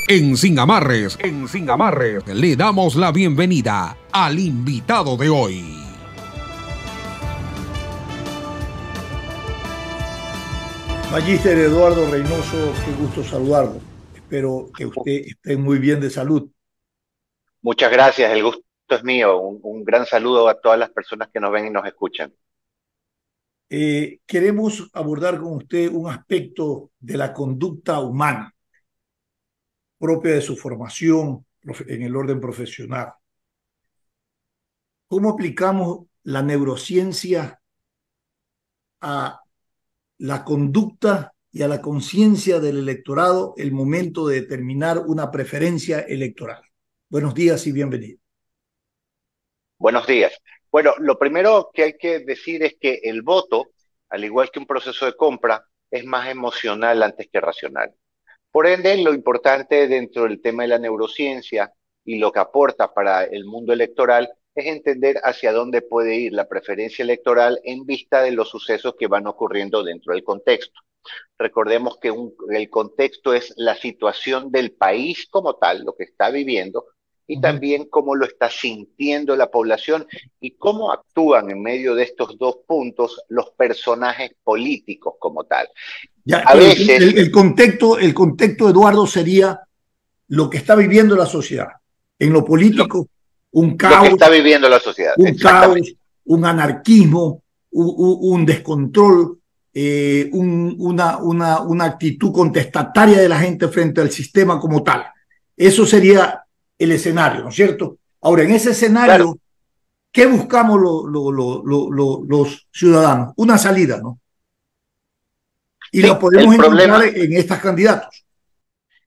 Sin Amarres, le damos la bienvenida al invitado de hoy. Magíster Eduardo Reynoso, qué gusto saludarlo. Espero que usted esté muy bien de salud. Muchas gracias, el gusto es mío. Un gran saludo a todas las personas que nos ven y nos escuchan. Queremos abordar con usted un aspecto de la conducta humana propia de su formación en el orden profesional. ¿Cómo aplicamos la neurociencia a la conducta y a la conciencia del electorado el momento de determinar una preferencia electoral? Buenos días y bienvenido. Buenos días. Bueno, lo primero que hay que decir es que el voto, al igual que un proceso de compra, es más emocional antes que racional. Por ende, lo importante dentro del tema de la neurociencia y lo que aporta para el mundo electoral es entender hacia dónde puede ir la preferencia electoral en vista de los sucesos que van ocurriendo dentro del contexto. Recordemos que el contexto es la situación del país como tal, lo que está viviendo, y también cómo lo está sintiendo la población y cómo actúan en medio de estos dos puntos los personajes políticos como tal. Ya, A pero veces, el contexto, Eduardo, sería lo que está viviendo la sociedad. En lo lo, político, un lo que caos, está viviendo la sociedad, un exactamente. caos, un anarquismo, un descontrol, una actitud contestataria de la gente frente al sistema como tal. Eso sería el escenario, ¿no es cierto? Ahora, en ese Claro, escenario, ¿qué buscamos los ciudadanos? Una salida, ¿no? Y lo sí, podemos encontrar en estas candidatos.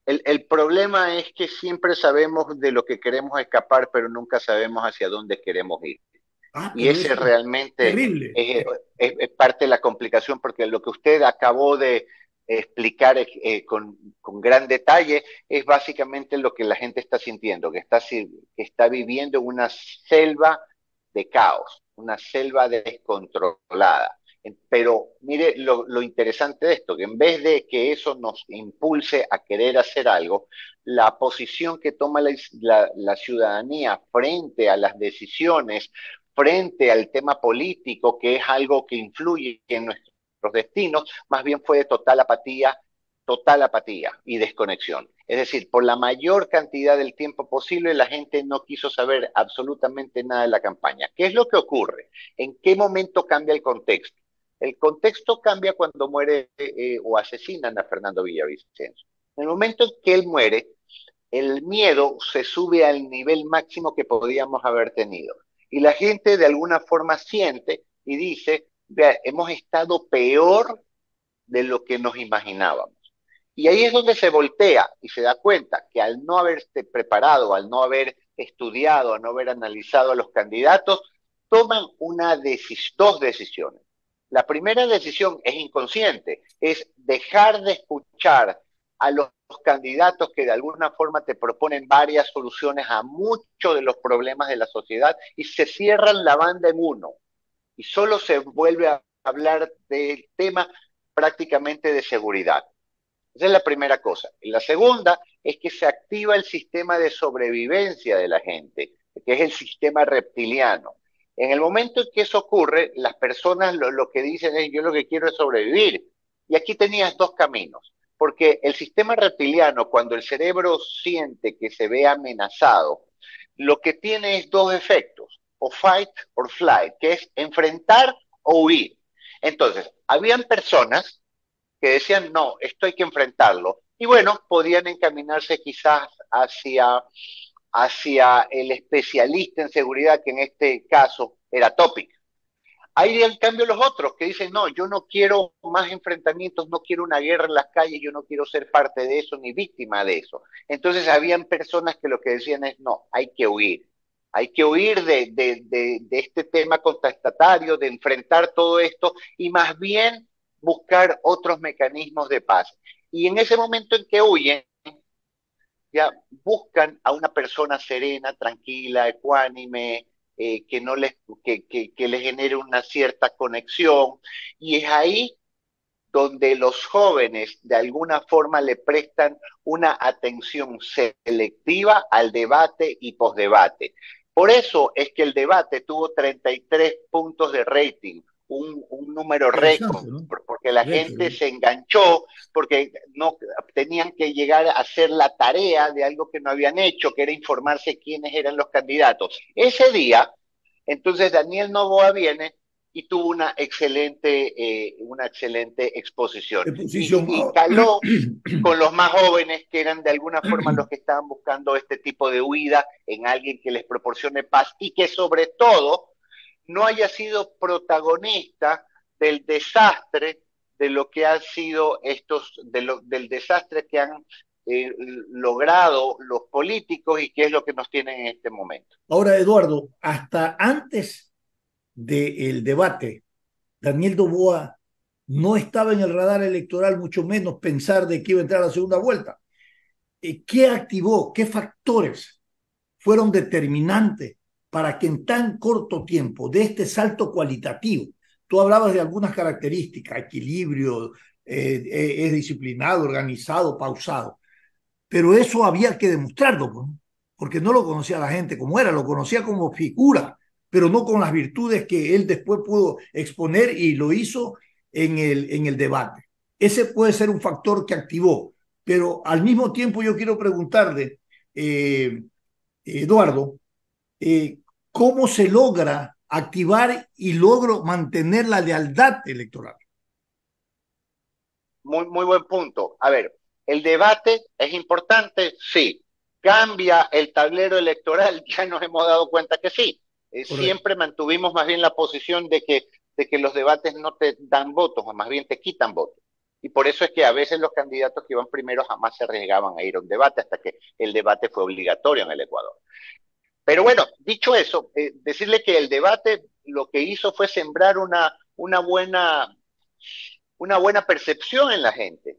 el problema es que siempre sabemos de lo que queremos escapar, pero nunca sabemos hacia dónde queremos ir. Ah, Y pero ese eso es realmente terrible. es parte de la complicación, porque lo que usted acabó de explicar con gran detalle es básicamente lo que la gente está sintiendo, que está viviendo una selva de caos, una selva descontrolada. Pero mire lo interesante de esto, que en vez de que eso nos impulse a querer hacer algo, la posición que toma la ciudadanía frente a las decisiones, frente al tema político, que es algo que influye en nuestros destinos, más bien fue de total apatía y desconexión. Es decir, por la mayor cantidad del tiempo posible, la gente no quiso saber absolutamente nada de la campaña. ¿Qué es lo que ocurre? ¿En qué momento cambia el contexto? El contexto cambia cuando muere o asesinan a Fernando Villavicencio. En el momento en que él muere, el miedo se sube al nivel máximo que podíamos haber tenido. Y la gente de alguna forma siente y dice, vea, hemos estado peor de lo que nos imaginábamos. Y ahí es donde se voltea y se da cuenta que al no haberse preparado, al no haber estudiado, al no haber analizado a los candidatos, toman dos decisiones. La primera decisión es inconsciente, es dejar de escuchar a los candidatos que de alguna forma te proponen varias soluciones a muchos de los problemas de la sociedad y se cierran la banda en uno y solo se vuelve a hablar del tema prácticamente de seguridad. Esa es la primera cosa. Y la segunda es que se activa el sistema de sobrevivencia de la gente, que es el sistema reptiliano. En el momento en que eso ocurre, las personas lo que dicen es yo lo que quiero es sobrevivir. Y aquí tenías dos caminos, porque el sistema reptiliano, cuando el cerebro siente que se ve amenazado, lo que tiene es dos efectos, o fight or flight, que es enfrentar o huir. Entonces, habían personas que decían, no, esto hay que enfrentarlo. Y bueno, podían encaminarse quizás hacia el especialista en seguridad, que en este caso era Topic. Hay en cambio los otros que dicen, no, yo no quiero más enfrentamientos, no quiero una guerra en las calles, yo no quiero ser parte de eso ni víctima de eso. Entonces habían personas que lo que decían es, no, hay que huir de este tema contestatario, de enfrentar todo esto y más bien buscar otros mecanismos de paz. Y en ese momento en que huyen, ya buscan a una persona serena, tranquila, ecuánime, que, no les, que les genere una cierta conexión. Y es ahí donde los jóvenes de alguna forma le prestan una atención selectiva al debate y posdebate. Por eso es que el debate tuvo 33 puntos de rating, un número récord, Interesante, ¿no? porque la gente Récord. se enganchó, porque no tenían que llegar a hacer la tarea de algo que no habían hecho, que era informarse quiénes eran los candidatos. Ese día, entonces Daniel Noboa viene y tuvo una excelente exposición. Exposición. Y caló con los más jóvenes, que eran de alguna forma los que estaban buscando este tipo de huida en alguien que les proporcione paz y que sobre todo no haya sido protagonista del desastre de lo que han sido del desastre que han logrado los políticos y que es lo que nos tienen en este momento. Ahora, Eduardo, hasta antes del debate, Daniel Noboa no estaba en el radar electoral, mucho menos pensar de que iba a entrar a la segunda vuelta. ¿Qué activó, qué factores fueron determinantes para que en tan corto tiempo, de este salto cualitativo, tú hablabas de algunas características, equilibrio, es disciplinado, organizado, pausado, pero eso había que demostrarlo, ¿no? Porque no lo conocía la gente como era, lo conocía como figura, pero no con las virtudes que él después pudo exponer y lo hizo en el debate. Ese puede ser un factor que activó, pero al mismo tiempo yo quiero preguntarle, Eduardo, ¿cómo se logra activar y logro mantener la lealtad electoral? Muy buen punto. A ver, el debate es importante, sí. Cambia el tablero electoral, ya nos hemos dado cuenta que sí. Correcto. Siempre mantuvimos más bien la posición de que los debates no te dan votos, o más bien te quitan votos. Y por eso es que a veces los candidatos que iban primero jamás se arriesgaban a ir a un debate hasta que el debate fue obligatorio en el Ecuador. Pero bueno, dicho eso, decirle que el debate lo que hizo fue sembrar una buena percepción en la gente,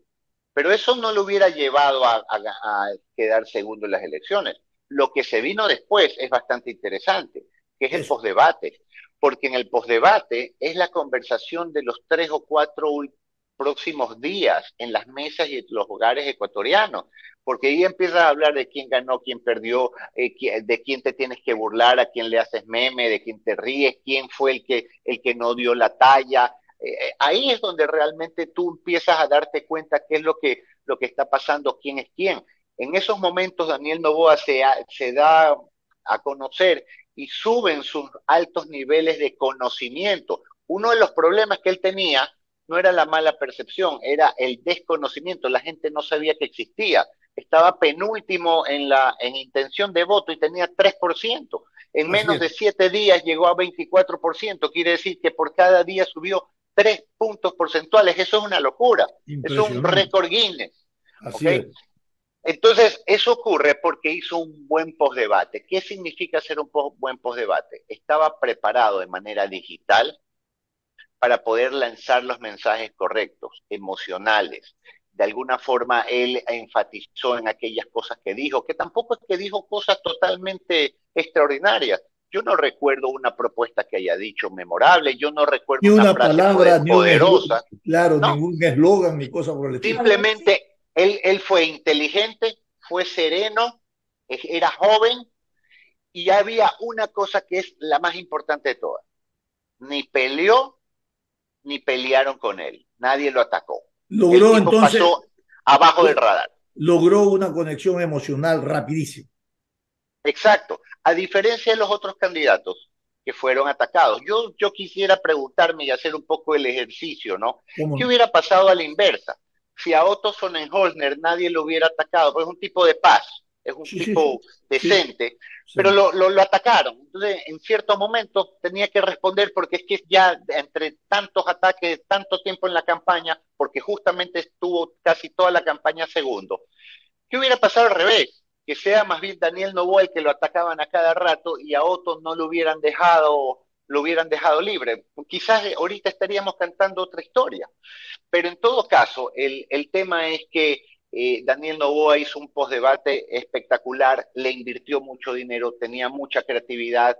pero eso no lo hubiera llevado a quedar segundo en las elecciones. Lo que se vino después es bastante interesante, que es el Eso. posdebate, porque en el posdebate es la conversación de los 3 o 4 próximos días en las mesas y en los hogares ecuatorianos, porque ahí empiezas a hablar de quién ganó, quién perdió, de quién te tienes que burlar, a quién le haces meme, de quién te ríes, quién fue el que no dio la talla. Ahí es donde realmente tú empiezas a darte cuenta qué es lo que está pasando, quién es quién. En esos momentos Daniel Noboa se da a conocer y sube en sus altos niveles de conocimiento. Uno de los problemas que él tenía no era la mala percepción, era el desconocimiento. La gente no sabía que existía. Estaba penúltimo en intención de voto y tenía 3%. En Así menos es. de 7 días llegó a 24%. Quiere decir que por cada día subió 3 puntos porcentuales. Eso es una locura. Eso es un Impresionante. récord Guinness. ¿Ok? Así es. Entonces, eso ocurre porque hizo un buen postdebate. ¿Qué significa hacer un buen postdebate? Estaba preparado de manera digital para poder lanzar los mensajes correctos, emocionales. De alguna forma, él enfatizó en aquellas cosas que dijo, que tampoco es que dijo cosas totalmente extraordinarias. Yo no recuerdo una propuesta que haya dicho memorable, yo no Ni recuerdo una una frase palabra, ni un poderosa, claro, no. ningún eslogan, ni cosa por el estilo. Simplemente él fue inteligente, fue sereno, era joven y había una cosa que es la más importante de todas. Ni peleó ni pelearon con él. Nadie lo atacó. El Logró tipo entonces, pasó abajo del radar. logró una conexión emocional rapidísima. Exacto. A diferencia de los otros candidatos que fueron atacados. Yo quisiera preguntarme y hacer un poco el ejercicio, ¿no? ¿Cómo ¿Qué no? hubiera pasado a la inversa? Si a Otto Sonnenholzner nadie lo hubiera atacado, pues es un tipo de paz, es un Sí, sí, sí, tipo sí, decente, pero sí. lo atacaron. Entonces, en cierto momento tenía que responder porque es que ya entre tantos ataques, tanto tiempo en la campaña, porque justamente estuvo casi toda la campaña segundo. ¿Qué hubiera pasado al revés? Que sea más bien Daniel Noboa el que lo atacaban a cada rato y a Otto no lo hubieran dejado libre. Quizás ahorita estaríamos cantando otra historia. Pero en todo caso, el tema es que Daniel Noboa hizo un postdebate espectacular, le invirtió mucho dinero, tenía mucha creatividad,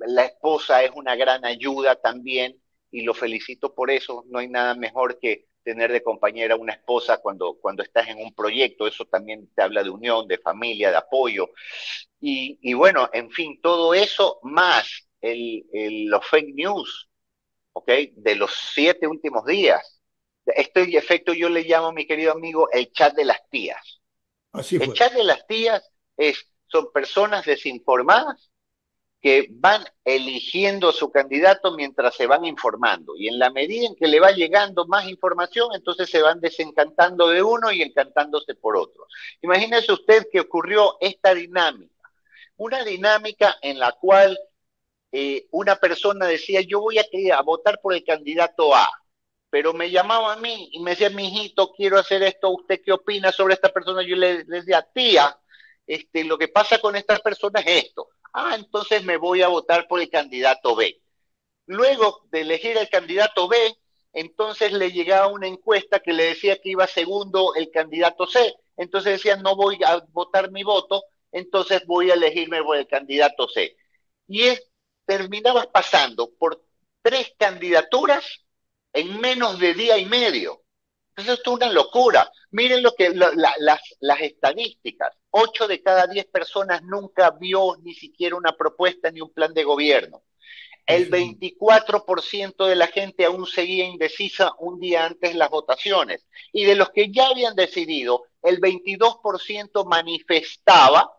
la esposa es una gran ayuda también. y lo felicito por eso. No hay nada mejor que tener de compañera una esposa cuando estás en un proyecto. Eso también te habla de unión, de familia, de apoyo. Y bueno, en fin, todo eso más los fake news, ¿ok? De los 7 últimos días. Este efecto yo le llamo, mi querido amigo, el chat de las tías. Así El fue. chat de las tías son personas desinformadas que van eligiendo su candidato mientras se van informando. Y en la medida en que le va llegando más información, entonces se van desencantando de uno y encantándose por otro. Imagínese usted que ocurrió esta dinámica, una dinámica en la cual una persona decía, yo voy a votar por el candidato A, pero me llamaba a mí y me decía, mijito, quiero hacer esto, ¿usted qué opina sobre esta persona? Yo le decía, tía, lo que pasa con esta persona es esto. Ah, entonces me voy a votar por el candidato B. Luego de elegir el candidato B, entonces le llegaba una encuesta que le decía que iba segundo el candidato C. Entonces decía, no voy a votar mi voto, entonces voy a elegirme por el candidato C. Y terminabas pasando por 3 candidaturas en menos de día y medio. Entonces esto es una locura. Miren lo que las estadísticas. 8 de cada 10 personas nunca vio ni siquiera una propuesta ni un plan de gobierno. El 24% de la gente aún seguía indecisa un día antes de las votaciones. Y de los que ya habían decidido, el 22% manifestaba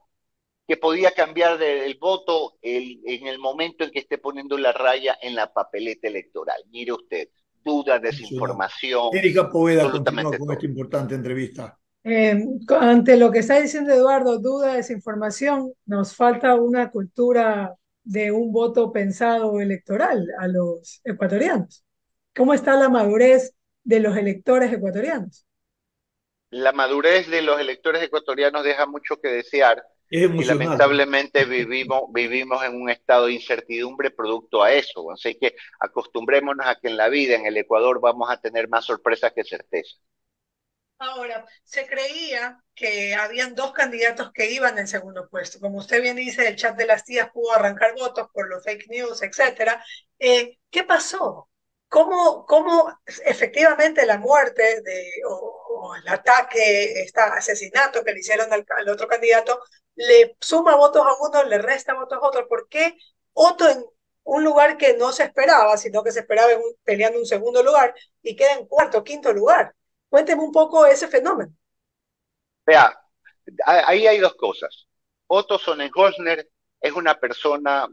que podía cambiar el voto en el momento en que esté poniendo la raya en la papeleta electoral. Mire usted, duda, Impresionante. desinformación, Erika Poveda continúa absolutamente con esta todo. importante entrevista. Ante lo que está diciendo Eduardo, duda, desinformación, nos falta una cultura de un voto pensado electoral a los ecuatorianos. ¿Cómo está la madurez de los electores ecuatorianos? La madurez de los electores ecuatorianos deja mucho que desear Es y emocional. lamentablemente vivimos en un estado de incertidumbre producto a eso. Así que acostumbrémonos a que en la vida, en el Ecuador, vamos a tener más sorpresas que certezas. Ahora, se creía que habían dos candidatos que iban en segundo puesto. Como usted bien dice, el chat de las tías pudo arrancar votos por los fake news, etcétera. ¿Qué pasó? ¿Cómo efectivamente la muerte o el ataque, este asesinato que le hicieron al otro candidato, le suma votos a uno, le resta votos a otro? ¿Por qué Otto en un lugar que no se esperaba, sino que se esperaba peleando un segundo lugar y queda en cuarto, quinto lugar? Cuénteme un poco ese fenómeno. Vea, ahí hay dos cosas. Otto Sonnenholzner es una persona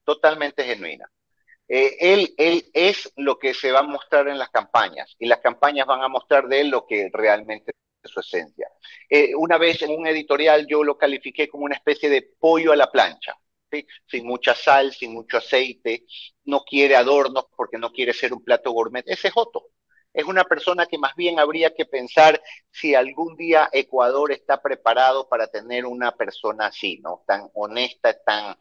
totalmente genuina. Él es lo que se va a mostrar en las campañas y las campañas van a mostrar de él lo que realmente es su esencia. Una vez en un editorial yo lo califiqué como una especie de pollo a la plancha, ¿sí? Sin mucha sal, sin mucho aceite, no quiere adornos porque no quiere ser un plato gourmet. Ese es Otto. Es una persona que más bien habría que pensar si algún día Ecuador está preparado para tener una persona así, ¿no? Tan honesta, tan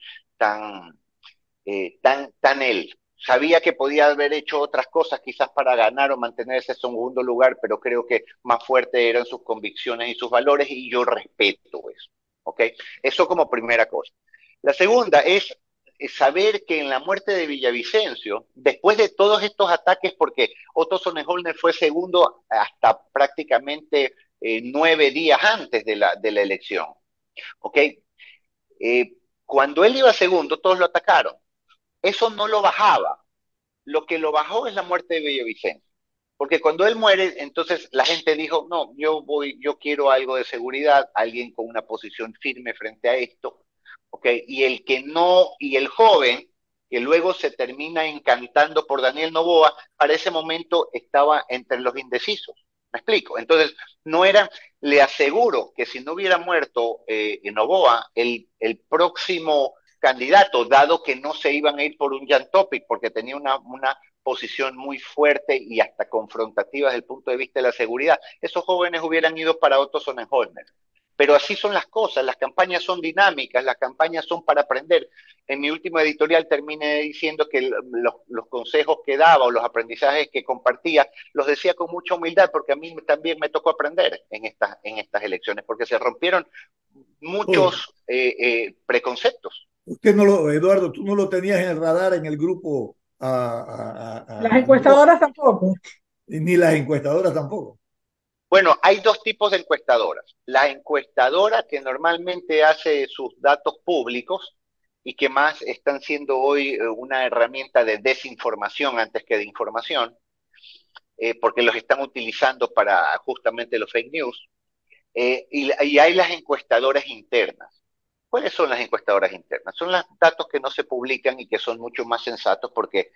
tan él. Sabía que podía haber hecho otras cosas quizás para ganar o mantener ese segundo lugar, pero creo que más fuerte eran sus convicciones y sus valores y yo respeto eso. ¿Ok? Eso como primera cosa. La segunda es saber que en la muerte de Villavicencio, después de todos estos ataques, porque Otto Sonnenholner fue segundo hasta prácticamente 9 días antes de la elección, ¿ok? Cuando él iba segundo, todos lo atacaron. Eso no lo bajaba. Lo que lo bajó es la muerte de Villavicencio. Porque cuando él muere, entonces la gente dijo, no, yo quiero algo de seguridad, alguien con una posición firme frente a esto, ¿ok? Y el que no, y el joven, que luego se termina encantando por Daniel Noboa, para ese momento estaba entre los indecisos. ¿Me explico? Entonces, no era, le aseguro que si no hubiera muerto Noboa, el próximo candidato, dado que no se iban a ir por un Jan Topic, porque tenía una posición muy fuerte y hasta confrontativa desde el punto de vista de la seguridad, esos jóvenes hubieran ido para Otto Sonnenholmer. Pero así son las cosas, las campañas son dinámicas, las campañas son para aprender. En mi último editorial terminé diciendo que los consejos que daba o los aprendizajes que compartía los decía con mucha humildad porque a mí también me tocó aprender en estas elecciones porque se rompieron Oh, muchos preconceptos. usted no lo, Eduardo, tú no lo tenías en el radar en el grupo Las encuestadoras tampoco. ni las encuestadoras tampoco. Bueno, hay dos tipos de encuestadoras. La encuestadora que normalmente hace sus datos públicos y que más están siendo hoy una herramienta de desinformación antes que de información, porque los están utilizando para justamente los fake news. Y hay las encuestadoras internas. ¿Cuáles son las encuestadoras internas? Son los datos que no se publican y que son mucho más sensatos porque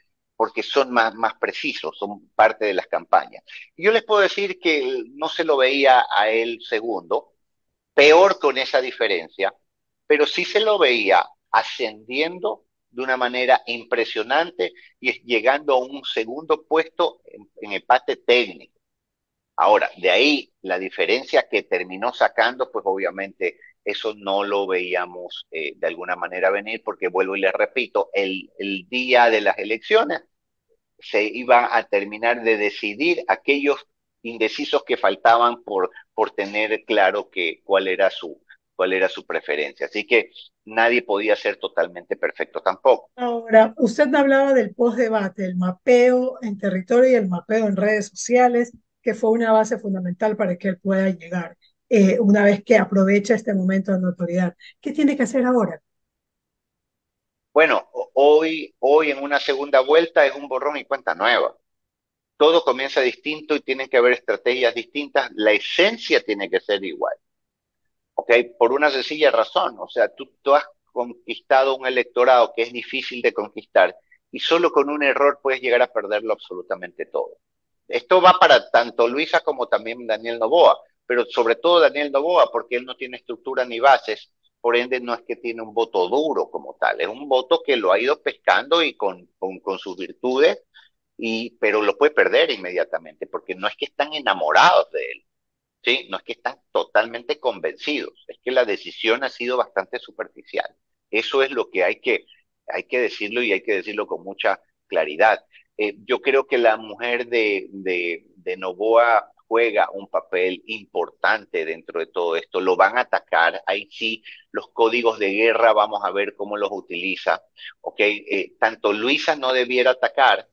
son más precisos, son parte de las campañas. Y yo les puedo decir que no se lo veía a él segundo, peor con esa diferencia, pero sí se lo veía ascendiendo de una manera impresionante y llegando a un segundo puesto en empate técnico. Ahora, de ahí la diferencia que terminó sacando, pues obviamente eso no lo veíamos de alguna manera venir, porque vuelvo y les repito, el día de las elecciones se iban a terminar de decidir aquellos indecisos que faltaban por tener claro cuál era su preferencia. Así que nadie podía ser totalmente perfecto tampoco. Ahora, usted me hablaba del postdebate, el mapeo en territorio y el mapeo en redes sociales, que fue una base fundamental para que él pueda llegar una vez que aprovecha este momento de notoriedad. ¿Qué tiene que hacer ahora? Bueno, hoy en una segunda vuelta es un borrón y cuenta nueva. Todo comienza distinto y tienen que haber estrategias distintas. La esencia tiene que ser igual, ¿ok? Por una sencilla razón. O sea, tú has conquistado un electorado que es difícil de conquistar y solo con un error puedes llegar a perderlo absolutamente todo. Esto va para tanto Luisa como también Daniel Noboa, pero sobre todo Daniel Noboa porque él no tiene estructura ni bases, por ende no es que tiene un voto duro como tal, es un voto que lo ha ido pescando y con sus virtudes, pero lo puede perder inmediatamente porque no es que están enamorados de él. ¿Sí? No es que están totalmente convencidos, es que la decisión ha sido bastante superficial. Eso es lo que hay que decirlo y hay que decirlo con mucha claridad. Yo creo que la mujer de Novoa juega un papel importante dentro de todo esto. Lo van a atacar. Ahí sí, los códigos de guerra, vamos a ver cómo los utiliza. ¿Okay? Tanto Luisa no debiera atacar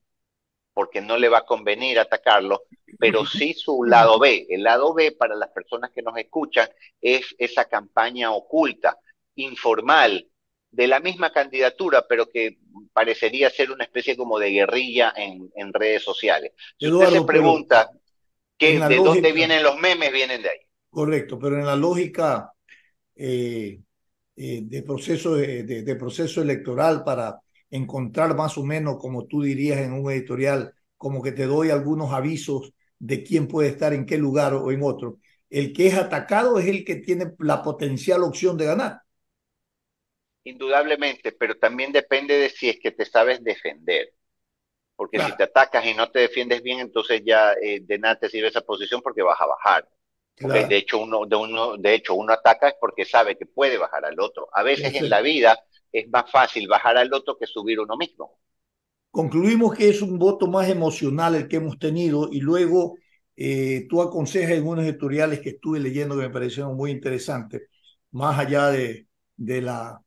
porque no le va a convenir atacarlo, pero sí su lado B. El lado B para las personas que nos escuchan es esa campaña oculta, informal, de la misma candidatura, pero que parecería ser una especie como de guerrilla en redes sociales. Si usted se Eduardo, pero pregunta en la de dónde lógica, vienen los memes, vienen de ahí. correcto, pero en la lógica de proceso electoral para encontrar más o menos, como tú dirías en un editorial, como que te doy algunos avisos de quién puede estar en qué lugar o en otro. El que es atacado es el que tiene la potencial opción de ganar. Indudablemente, pero también depende de si es que te sabes defender. Porque si Claro, te atacas y no te defiendes bien, entonces ya de nada te sirve esa posición porque vas a bajar. Okay, claro. de hecho, uno ataca es porque sabe que puede bajar al otro. A veces en la Perfecto. vida es más fácil bajar al otro que subir uno mismo. Concluimos que es un voto más emocional el que hemos tenido y luego tú aconsejas en unos editoriales que estuve leyendo que me parecieron muy interesantes, más allá de la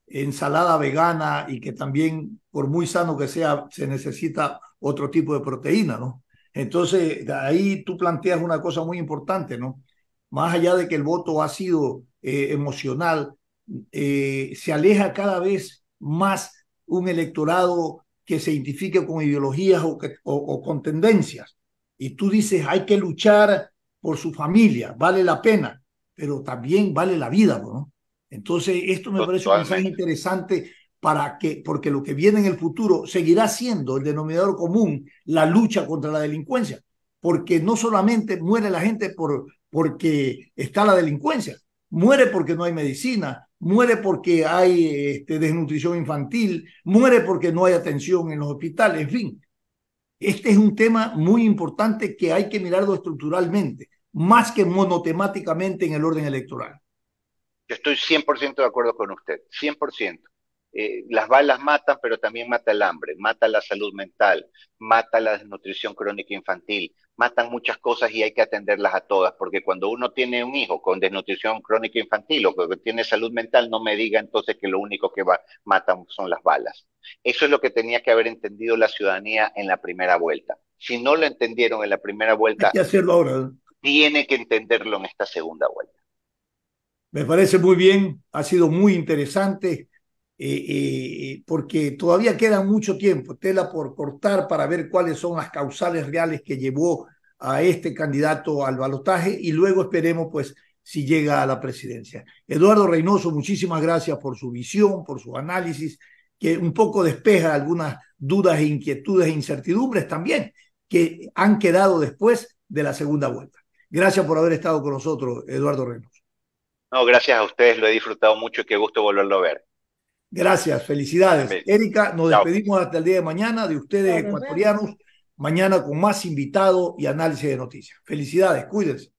ensalada vegana y que también, por muy sano que sea, se necesita otro tipo de proteína, ¿no? Entonces, de ahí tú planteas una cosa muy importante, ¿no? Más allá de que el voto ha sido emocional, se aleja cada vez más un electorado que se identifique con ideologías o con tendencias. Y tú dices, hay que luchar por su familia, vale la pena, pero también vale la vida, ¿no? Entonces, esto me parece un mensaje Totalmente. interesante porque lo que viene en el futuro seguirá siendo el denominador común, la lucha contra la delincuencia, porque no solamente muere la gente porque está la delincuencia, muere porque no hay medicina, muere porque hay desnutrición infantil, muere porque no hay atención en los hospitales, en fin. Este es un tema muy importante que hay que mirarlo estructuralmente, más que monotemáticamente en el orden electoral. Yo estoy 100% de acuerdo con usted, 100%. las balas matan, pero también mata el hambre, mata la salud mental, mata la desnutrición crónica infantil, matan muchas cosas y hay que atenderlas a todas, porque cuando uno tiene un hijo con desnutrición crónica infantil o que tiene salud mental, no me diga entonces que lo único que matan son las balas. Eso es lo que tenía que haber entendido la ciudadanía en la primera vuelta. Si no lo entendieron en la primera Hay vuelta, que hacerlo ahora. tiene que entenderlo en esta segunda vuelta. Me parece muy bien, ha sido muy interesante porque todavía queda mucho tiempo, tela por cortar para ver cuáles son las causales reales que llevó a este candidato al balotaje y luego esperemos pues si llega a la presidencia. Eduardo Reynoso, muchísimas gracias por su visión, por su análisis, que un poco despeja algunas dudas e inquietudes e incertidumbres también que han quedado después de la segunda vuelta. Gracias por haber estado con nosotros, Eduardo Reynoso. No, gracias a ustedes, lo he disfrutado mucho y qué gusto volverlo a ver. Gracias, felicidades. Erika, nos Chao. despedimos hasta el día de mañana de ustedes ecuatorianos, mañana con más invitados y análisis de noticias. Felicidades, cuídense.